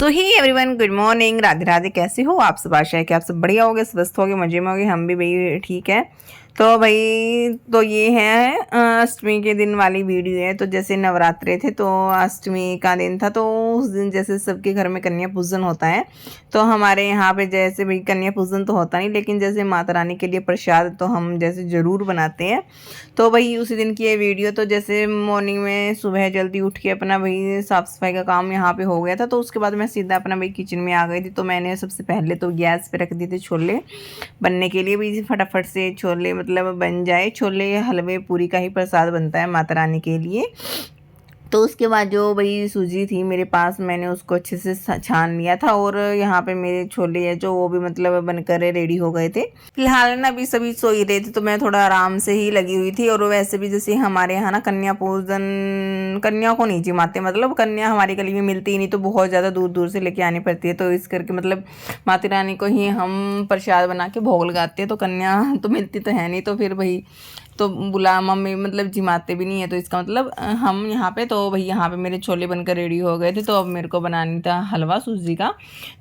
सो hi everyone, good morning, Radhe Radhe. कैसे हो आप सब? आशा है कि आप सब बढ़िया होगे, स्वस्थ होगे, मजे में होगे। हम भी भाई ठीक है। तो भाई तो ये है अष्टमी के दिन वाली वीडियो है। तो जैसे नवरात्रे थे तो अष्टमी का दिन था, तो उस दिन जैसे सबके घर में कन्या पूजन होता है। तो हमारे यहाँ पे जैसे भाई कन्या पूजन तो होता नहीं, लेकिन जैसे माता रानी के लिए प्रसाद तो हम जैसे ज़रूर बनाते हैं। तो भाई उसी दिन की ये वीडियो। तो जैसे मॉर्निंग में सुबह जल्दी उठ के अपना भाई साफ़ सफाई का काम यहाँ पे हो गया था। तो उसके बाद मैं सीधा अपना भाई किचन में आ गई थी। तो मैंने सबसे पहले तो गैस पे रख दिए थे छोले बनने के लिए। भी फटाफट से छोले मतलब बन जाए। छोले हलवे पूरी का ही प्रसाद बनता है माता रानी के लिए। तो उसके बाद जो भाई सूजी थी मेरे पास, मैंने उसको अच्छे से छान लिया था। और यहाँ पे मेरे छोले है जो वो भी मतलब बनकर रेडी हो गए थे। फिलहाल ना अभी सभी सो ही रहे थे, तो मैं थोड़ा आराम से ही लगी हुई थी। और वैसे भी जैसे हमारे यहाँ ना कन्या पूजन, कन्या को नहीं जिमाते, मतलब कन्या हमारी गली में मिलती ही नहीं, तो बहुत ज़्यादा दूर दूर से लेके आनी पड़ती है। तो इस करके मतलब माता रानी को ही हम प्रसाद बना के भोग लगाते हैं। तो कन्या तो मिलती तो है नहीं, तो फिर भाई तो बुला मम्मी मतलब जिमाते भी नहीं है। तो इसका मतलब हम यहाँ पे तो भाई यहाँ पे मेरे छोले बनकर रेडी हो गए थे। तो अब मेरे को बनानी था हलवा सूजी का।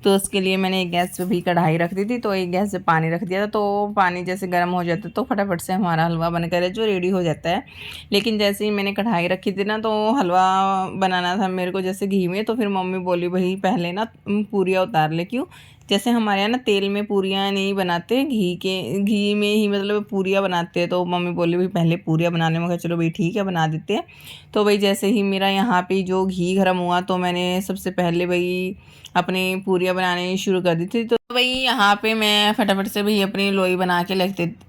तो उसके लिए मैंने एक गैस पे भी कढ़ाई रख दी थी। तो एक गैस पे पानी रख दिया था। तो पानी जैसे गर्म हो जाता है तो फटाफट से हमारा हलवा बनकर जो रेडी हो जाता है। लेकिन जैसे ही मैंने कढ़ाई रखी थी ना, तो हलवा बनाना था मेरे को जैसे घी में। तो फिर मम्मी बोली भाई पहले ना पूरियाँ उतार ले। क्यों? जैसे हमारे यहाँ ना तेल में पूरियाँ नहीं बनाते, घी में ही मतलब पूरियाँ बनाते हैं। तो मम्मी बोली भाई पहले पूरियाँ बनाने में, कहा चलो भाई ठीक है बना देते हैं। तो भाई जैसे ही मेरा यहाँ पे जो घी गर्म हुआ, तो मैंने सबसे पहले भाई अपनी पूरियाँ बनानी शुरू कर दी थी। तो भाई यहाँ पे मैं फटाफट से भाई अपनी लोई बना के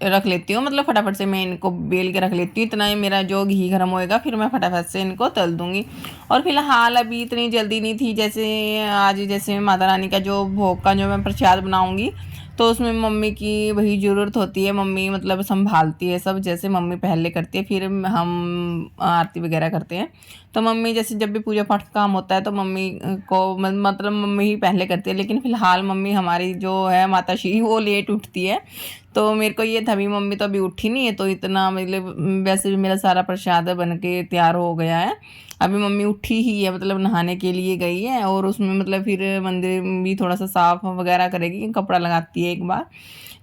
रख लेती हूँ। मतलब फटाफट से मैं इनको बेल के रख लेती हूँ। इतना ही मेरा जो घी गर्म होएगा, फिर मैं फटाफट से इनको तल दूँगी। और फिलहाल अभी इतनी जल्दी नहीं थी। जैसे आज जैसे माता रानी का जो भोग का जो मैं प्रसाद बनाऊँगी, तो उसमें मम्मी की वही ज़रूरत होती है। मम्मी मतलब संभालती है सब, जैसे मम्मी पहले करती है, फिर हम आरती वगैरह करते हैं। तो मम्मी जैसे जब भी पूजा पाठ का काम होता है तो मम्मी को मतलब मम्मी ही पहले करती है। लेकिन फ़िलहाल मम्मी हमारी जो है माता श्री वो लेट उठती है। तो मेरे को ये था भी मम्मी तो अभी उठी नहीं है, तो इतना मतलब वैसे भी मेरा सारा प्रसाद बन के तैयार हो गया है। अभी मम्मी उठी ही है, मतलब नहाने के लिए गई है। और उसमें मतलब फिर मंदिर भी थोड़ा सा साफ़ वगैरह करेगी, कपड़ा लगाती है एक बार।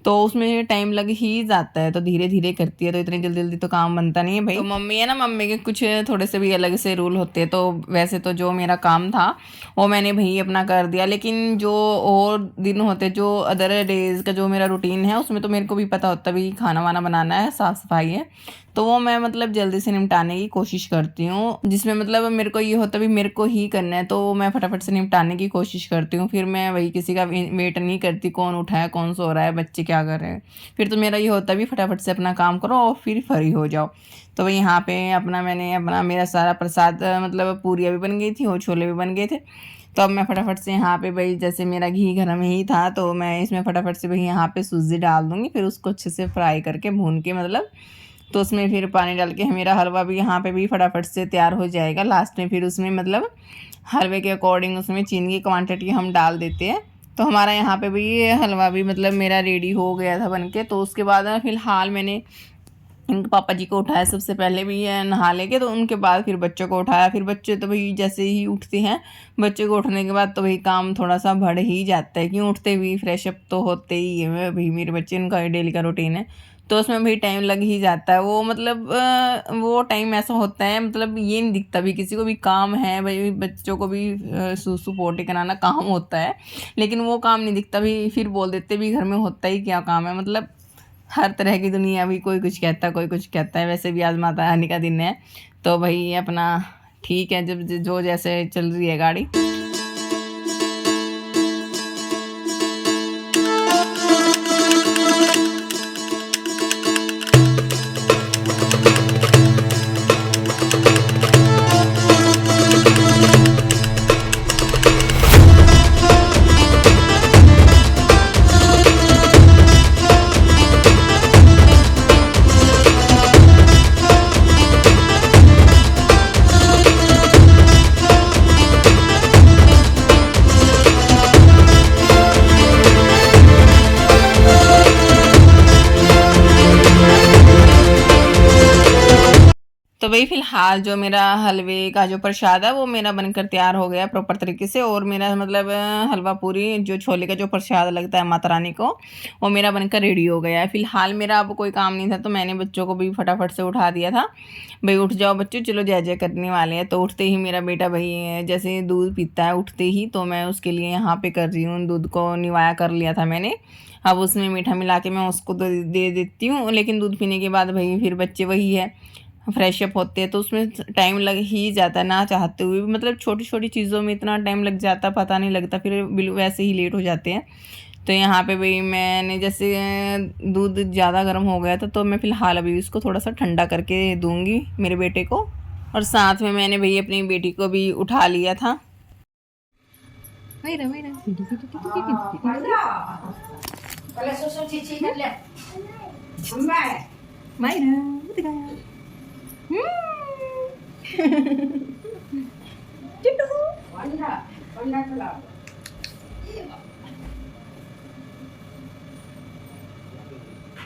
तो उसमें टाइम लग ही जाता है, तो धीरे धीरे करती है। तो इतनी जल्दी जल्दी तो काम बनता नहीं है भाई। तो मम्मी है ना, मम्मी के कुछ थोड़े से भी अलग से रूल होते हैं। तो वैसे तो जो मेरा काम था वो मैंने भाई अपना कर दिया। लेकिन जो और दिन होते, जो अदर डेज़ का जो मेरा रूटीन है, उसमें तो मेरे को भी पता होता भी खाना वाना बनाना है, साफ़ सफाई है। तो वो मैं मतलब जल्दी से निपटाने की कोशिश करती हूँ। जिसमें मतलब मेरे को ये होता भी मेरे को ही करना है, तो मैं फटाफट से निपटाने की कोशिश करती हूँ। फिर मैं वही किसी का वेट नहीं करती, कौन उठाया, कौन सो रहा है, बच्चे क्या कर रहे हैं। फिर तो मेरा ये होता भी फटाफट से अपना काम करो और फिर फ्री हो जाओ। तो वही यहाँ पे मैंने अपना मेरा सारा प्रसाद मतलब पूरियाँ भी बन गई थी और छोले भी बन गए थे। तो अब मैं फटाफट से यहाँ पे भाई जैसे मेरा घी गर्म ही था, तो मैं इसमें फटाफट से भाई यहाँ पे सूजी डाल दूँगी। फिर उसको अच्छे से फ्राई करके भून के मतलब, तो उसमें फिर पानी डाल के मेरा हलवा भी यहाँ पे भी फटाफट से तैयार हो जाएगा। लास्ट में फिर उसमें मतलब हलवे के अकॉर्डिंग उसमें चीनी की क्वांटिटी हम डाल देते हैं। तो हमारा यहाँ पे भी ये हलवा भी मतलब मेरा रेडी हो गया था बनके। तो उसके बाद फिलहाल मैंने इनके पापा जी को उठाया सबसे पहले भी नहा लेके। तो उनके बाद फिर बच्चों को उठाया। फिर बच्चे तो भाई जैसे ही उठते हैं, बच्चे को उठने के बाद तो भाई काम थोड़ा सा बढ़ ही जाता है। क्यों? उठते भी फ्रेश अप तो होते ही है भाई मेरे बच्चे, उनका डेली का रूटीन है। तो उसमें भी टाइम लग ही जाता है। वो मतलब वो टाइम ऐसा होता है, मतलब ये नहीं दिखता भी किसी को भी काम है भाई, बच्चों को भी सूसू पोटी कराना काम होता है। लेकिन वो काम नहीं दिखता भी, फिर बोल देते भी घर में होता ही क्या काम है। मतलब हर तरह की दुनिया भी, कोई कुछ कहता है, कोई कुछ कहता है। वैसे भी आज माता रानी का दिन है, तो भाई अपना ठीक है, जब जो जैसे चल रही है गाड़ी। तो भाई फिलहाल जो मेरा हलवे का जो प्रसाद है वो मेरा बनकर तैयार हो गया प्रॉपर तरीके से। और मेरा मतलब हलवा पूरी जो छोले का जो प्रसाद लगता है माता रानी को, वो मेरा बनकर रेडी हो गया है। फिलहाल मेरा अब कोई काम नहीं था तो मैंने बच्चों को भी फटाफट से उठा दिया था। भाई उठ जाओ बच्चों, चलो जय जय करने वाले हैं। तो उठते ही मेरा बेटा भाई जैसे दूध पीता है उठते ही, तो मैं उसके लिए यहाँ पे कर रही हूँ, दूध को निवाया कर लिया था मैंने। अब उसमें मीठा मिला के मैं उसको दे देती हूँ। लेकिन दूध पीने के बाद भाई फिर बच्चे वही है, फ्रेश अप होते हैं तो उसमें टाइम लग ही जाता है ना चाहते हुए भी। मतलब छोटी छोटी चीज़ों में इतना टाइम लग जाता पता नहीं लगता, फिर बिल वैसे ही लेट हो जाते हैं। तो यहाँ पे भाई मैंने जैसे दूध ज़्यादा गर्म हो गया था तो मैं फ़िलहाल अभी इसको थोड़ा सा ठंडा करके दूँगी मेरे बेटे को। और साथ में मैंने भाई अपनी बेटी को भी उठा लिया था।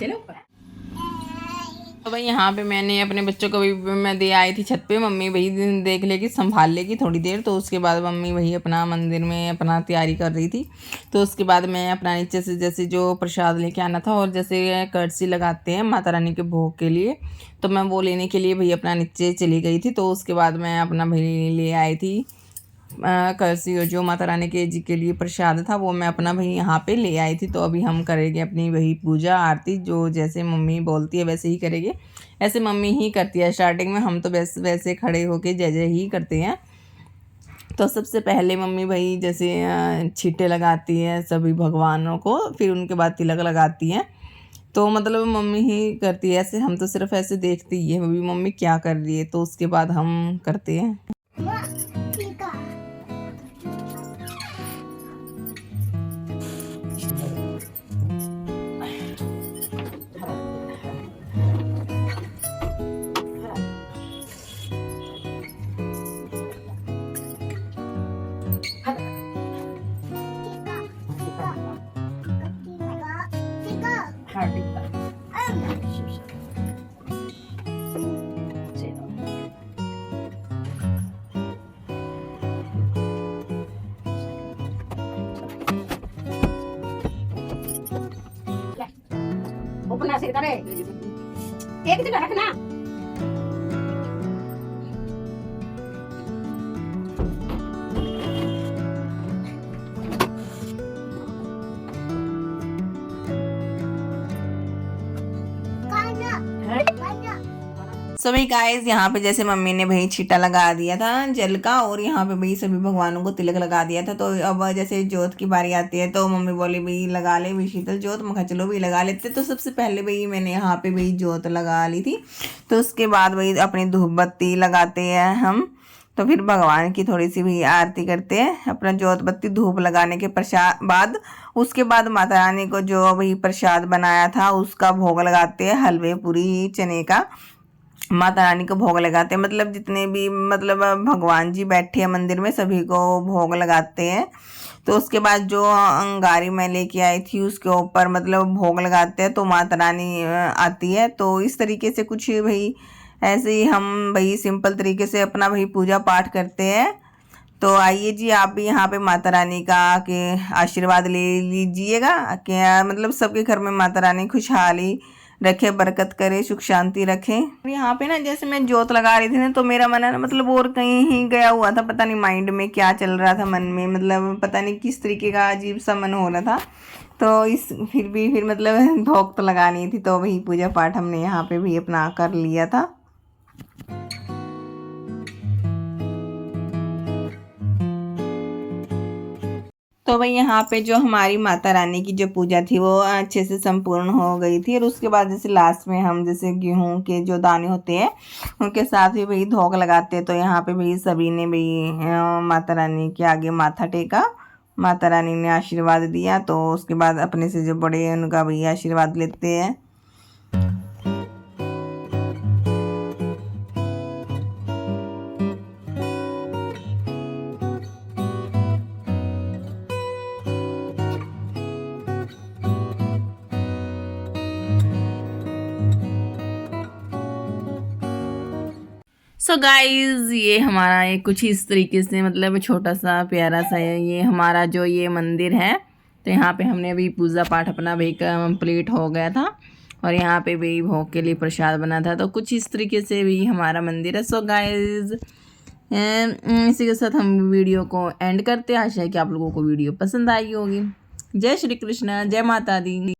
चलो तो भाई यहाँ पे मैंने अपने बच्चों को भी मैं दे आई थी छत पे। मम्मी भाई देख लेगी संभाल लेगी थोड़ी देर, तो उसके बाद मम्मी वही अपना मंदिर में अपना तैयारी कर रही थी। तो उसके बाद मैं अपना नीचे से जैसे जो प्रसाद लेके आना था और जैसे कर्सी लगाते हैं माता रानी के भोग के लिए, तो मैं वो लेने के लिए भाई अपना नीचे चली गई थी। तो उसके बाद मैं अपना भाई ले आई थी करसी, जो माता रानी के जी के लिए प्रसाद था वो मैं अपना भाई यहाँ पे ले आई थी। तो अभी हम करेंगे अपनी वही पूजा आरती, जो जैसे मम्मी बोलती है वैसे ही करेंगे। ऐसे मम्मी ही करती है स्टार्टिंग में, हम तो वैसे खड़े होके जय जय ही करते हैं। तो सबसे पहले मम्मी भाई जैसे छींटे लगाती है सभी भगवानों को, फिर उनके बाद तिलक लगाती हैं। तो मतलब मम्मी ही करती है ऐसे, हम तो सिर्फ ऐसे देखते ही है अभी मम्मी क्या कर रही है, तो उसके बाद हम करते हैं। उपना सिर करे एक जगह रखना। सो भाई गाइस यहाँ पे जैसे मम्मी ने भाई छीटा लगा दिया था जल का, और यहाँ पे भाई सभी भगवानों को तिलक लगा दिया था। तो अब जैसे जोत की बारी आती है तो मम्मी बोली भाई लगा ले भी शीतल जोत, मैं चलो भाई लगा लेते। तो सबसे पहले भाई मैंने यहाँ पे भाई जोत लगा ली थी। तो उसके बाद भाई अपनी धूप बत्ती लगाते हैं हम, तो फिर भगवान की थोड़ी सी भी आरती करते हैं अपना जोत बत्ती धूप लगाने के बाद। उसके बाद माता रानी को जो भाई प्रसाद बनाया था उसका भोग लगाते हैं, हलवे पूरी चने का माता रानी को भोग लगाते हैं। मतलब जितने भी मतलब भगवान जी बैठे हैं मंदिर में सभी को भोग लगाते हैं। तो उसके बाद जो अंगारी मैं लेके आई थी उसके ऊपर मतलब भोग लगाते हैं तो माता रानी आती है। तो इस तरीके से कुछ भाई ऐसे ही हम भाई सिंपल तरीके से अपना भाई पूजा पाठ करते हैं। तो आइए जी आप भी यहाँ पे माता रानी का के आशीर्वाद ले लीजिएगा, क्या मतलब सबके घर में माता रानी खुशहाली रखे, बरकत करे, सुख शांति रखे। यहाँ पे ना जैसे मैं जोत लगा रही थी ना तो मेरा मन है ना मतलब और कहीं ही गया हुआ था, पता नहीं माइंड में क्या चल रहा था मन में, मतलब पता नहीं किस तरीके का अजीब सा मन हो रहा था। तो इस फिर मतलब भोग तो लगानी थी तो वही पूजा पाठ हमने यहाँ पे भी अपना कर लिया था। तो भाई यहाँ पे जो हमारी माता रानी की जो पूजा थी वो अच्छे से संपूर्ण हो गई थी। और उसके बाद जैसे लास्ट में हम जैसे गेहूं के जो दाने होते हैं उनके साथ ही भाई धोक लगाते हैं। तो यहाँ पे भाई सभी ने भाई माता रानी के आगे माथा टेका, माता रानी ने आशीर्वाद दिया। तो उसके बाद अपने से जो बड़े हैं उनका भाई आशीर्वाद लेते हैं। सो गाइज ये हमारा ये कुछ इस तरीके से मतलब छोटा सा प्यारा सा ये हमारा जो ये मंदिर है। तो यहाँ पे हमने अभी पूजा पाठ अपना भी कंप्लीट हो गया था और यहाँ पे भी भोग के लिए प्रसाद बना था। तो कुछ इस तरीके से भी हमारा मंदिर है। सो गाइज इसी के साथ हम वीडियो को एंड करते हैं। आशा है कि आप लोगों को वीडियो पसंद आई होगी। जय श्री कृष्ण, जय माता दी।